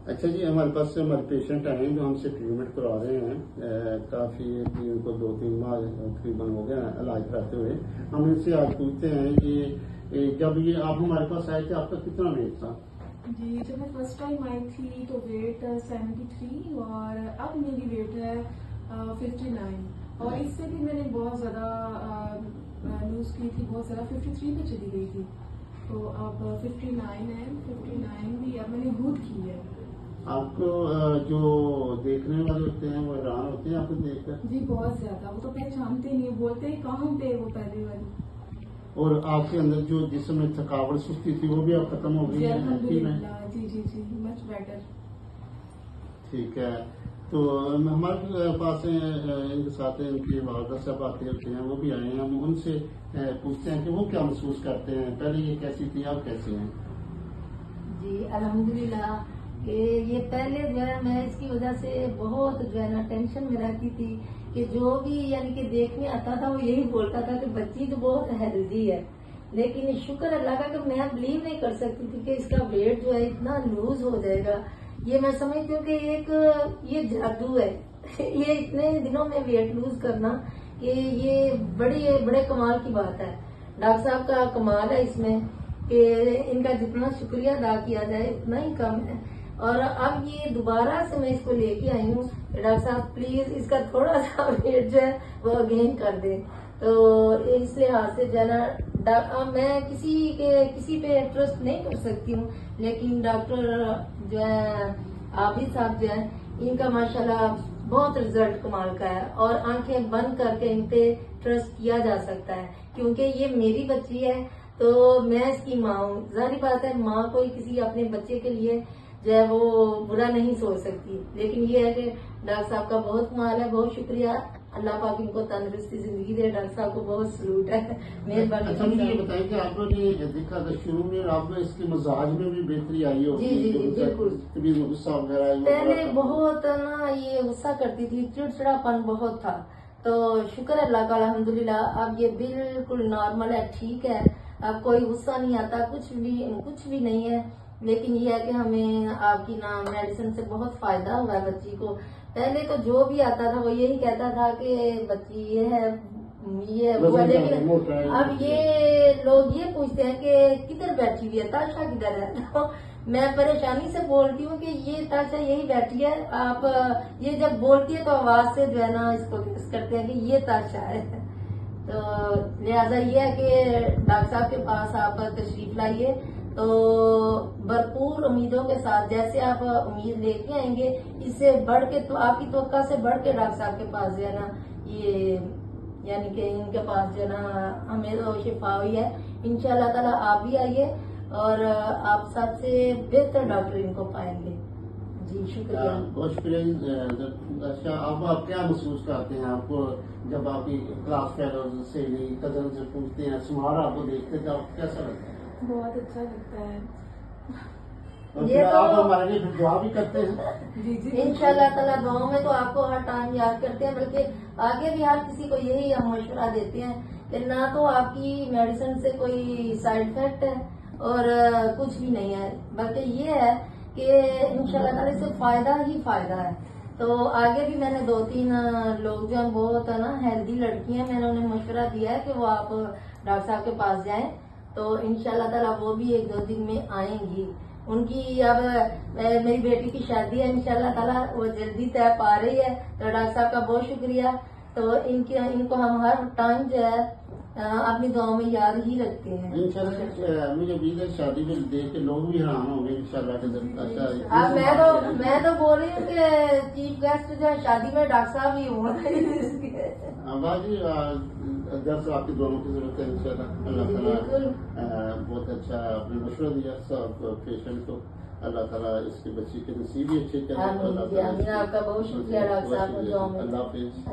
اچھا جی، ہمارے پاس سے ہمارے پیشنٹ آئے ہیں جو ہم سے ٹریٹمنٹ کرا رہے ہیں، کافی ان کو 2-3 ماہ تقریباً ہو گیا علاج کراتے ہوئے. ہم ان سے آج پوچھتے ہیں کہ جب یہ آپ ہمارے پاس آئے تھے آپ کا کتنا ویٹ تھا؟ جی، جب میں فرسٹ ٹائم آئی تھی تو ویٹ 73 اور اب میری ویٹ ہے 59 اور اس سے بھی میں نے بہت زیادہ لوز کی تھی، بہت زیادہ 53 پہ چلی گئی تھی، تو اب 59 ہے. 59 بھی اب میں نے گود کی ہے. آپ کو جو دیکھنے والے ہوتے ہیں وہ حیران ہوتے ہیں آپ کو دیکھ کر؟ جی بہت زیادہ، وہ تو پہچانتے نہیں، بولتے ہیں کہاں پہ وہ پہلے والی. اور آپ کے اندر جو جسم میں تھکاوٹ سستی تھی وہ بھی اب ختم ہو گئی جی ہے؟ الحمدللہ، جی جی جی مچ بیٹر. ٹھیک ہے. تو ہمارے پاس ان کے ساتھ ان کی والدہ صاحب آتے ہوتے ہیں، وہ بھی آئے ہیں. ہم ان سے پوچھتے ہیں کہ وہ کیا محسوس کرتے ہیں، پہلے یہ کیسی تھی اب کیسے ہیں؟ جی الحمدللہ کہ یہ پہلے جو ہے میں اس کی وجہ سے بہت جو ہے نا ٹینشن میں رہتی تھی کہ جو بھی یعنی کہ دیکھنے آتا تھا وہ یہی بولتا تھا کہ بچی تو بہت ہیلدی ہے، لیکن شکر اللہ کا کہ میں بلیو نہیں کر سکتی تھی کہ اس کا ویٹ جو ہے اتنا لوز ہو جائے گا. یہ میں سمجھتی ہوں کہ ایک یہ جادو ہے یہ اتنے دنوں میں ویٹ لوز کرنا کہ یہ بڑے کمال کی بات ہے. ڈاکٹر صاحب کا کمال ہے اس میں کہ ان کا جتنا شکریہ ادا کیا جائے اتنا ہی کم ہے. اور اب یہ دوبارہ سے میں اس کو لے کے آئی ہوں کہ ڈاکٹر صاحب پلیز اس کا تھوڑا سا ویٹ جو ہے وہ اگین کر دیں. تو اس لحاظ سے جو ہے نا میں کسی پہ ٹرسٹ نہیں کر سکتی ہوں، لیکن ڈاکٹر جو ہے عابد صاحب جو ہے ان کا ماشاءاللہ بہت رزلٹ کمال کا ہے اور آنکھیں بند کر کے ان پہ ٹرسٹ کیا جا سکتا ہے کیونکہ یہ میری بچی ہے تو میں اس کی ماں ہوں. ظاہری بات ہے ماں کوئی کسی اپنے بچے کے لیے جو ہے وہ برا نہیں سوچ سکتی، لیکن یہ ہے کہ ڈاکٹر صاحب کا بہت کمال ہے. بہت شکریہ، اللہ پاک ان کو تندرستی زندگی دے. ڈاکٹر صاحب کو بہت سلوٹ ہے، مہربانی. اچھا مجھے یہ بتائیں کہ آپ نے دیکھا تھا شروع میں آپ نے اس کے مزاج میں بھی بہتری آئی ہوگی؟ جی جی بالکل. کبھی غصہ وغیرہ پہلے بہت نا یہ غصہ کرتی تھی، چڑچڑاپن بہت تھا، تو شکر اللہ کا الحمدللہ اب یہ بالکل نارمل ہے، ٹھیک ہے. اب کوئی غصہ نہیں آتا، کچھ بھی نہیں ہے. لیکن یہ ہے کہ ہمیں آپ کی میڈیسن سے بہت فائدہ ہوا ہے بچی کو. پہلے تو جو بھی آتا تھا وہ یہی کہتا تھا کہ بچی یہ ہے لیکن اب یہ لوگ یہ پوچھتے ہیں کہ کدھر بیٹھی ہوئی ہے، تاشا کدھر ہے. تو میں پریشانی سے بولتی ہوں کہ یہ تاشا یہی بیٹھی ہے. آپ یہ جب بولتی ہے تو آواز سے جو ہے نا اس کو گیس کرتے ہیں کہ یہ تاشا ہے. تو لہٰذا یہ ہے کہ ڈاکٹر صاحب کے پاس آپ تشریف لائیے تو بھرپور امیدوں کے ساتھ جیسے آپ امید لے کے آئیں گے اس سے بڑھ کے تو آپ کی توقع سے بڑھ کے ڈاکٹر صاحب کے پاس جو ہے نا یہ یعنی کہ ان کے پاس جو ہے نا ہمیں تو شفا ہوئی ہے. انشاءاللہ تعالیٰ آپ بھی آئیے اور آپ سب سے بہتر ڈاکٹر ان کو پائیں گے. جی شکریہ. بہت شکریہ. اچھا آپ کیا محسوس کرتے ہیں آپ کو جب آپ کی کلاس فیلوز سے کزن سے پوچھتے ہیں سمارا آپ کو دیکھتے ہیں آپ کیسا لگتا ہے؟ بہت اچھا لگتا ہے. یہ تو آپ ہمارے لیے دعا بھی کرتے ہیں؟ جی جی انشاءاللہ تعالیٰ دعاؤں میں تو آپ کو ہر ٹائم یاد کرتے ہیں، بلکہ آگے بھی ہر کسی کو یہی ہم مشورہ دیتے ہیں کہ نہ تو آپ کی میڈیسن سے کوئی سائڈ افیکٹ ہے اور کچھ بھی نہیں ہے، بلکہ یہ ہے کہ انشاءاللہ تعالیٰ اس سے فائدہ ہی فائدہ ہے. تو آگے بھی میں نے 2-3 لوگ جو ہیں بہت ہے نا ہیلدی لڑکی ہیں، میں نے انہیں مشورہ دیا ہے کہ وہ آپ ڈاکٹر صاحب کے پاس جائیں تو انشاءاللہ تعالیٰ وہ بھی 1-2 دن میں آئیں گی. ان کی اب میری بیٹی کی شادی ہے انشاءاللہ تعالیٰ وہ جلدی طے پا رہی ہے. تو ڈاکٹر صاحب کا بہت شکریہ. تو ان کو ہم ہر ٹائم جو ہے اپنی دعاؤں میں یاد ہی رکھتے ہیں. انشاءاللہ مجھے امید ہے شادی میں دیکھ کے لوگ بھی حیران ہوں گے انشاءاللہ. میں تو بول رہی ہوں کہ چیف گیسٹ جو ہے شادی میں ڈاکٹر صاحب ہی ہوں. باجی درس آپ کی دونوں کی ضرورت ہے انشاءاللہ. اللہ تعالیٰ بہت اچھا آپ نے مشورہ دیا سب پیشنٹ کو. اللہ تعالیٰ اس کی بچی کے نصیب بھی اچھے کرے. آپ کا بہت شکریہ ڈاکٹر صاحب. اللہ حافظ.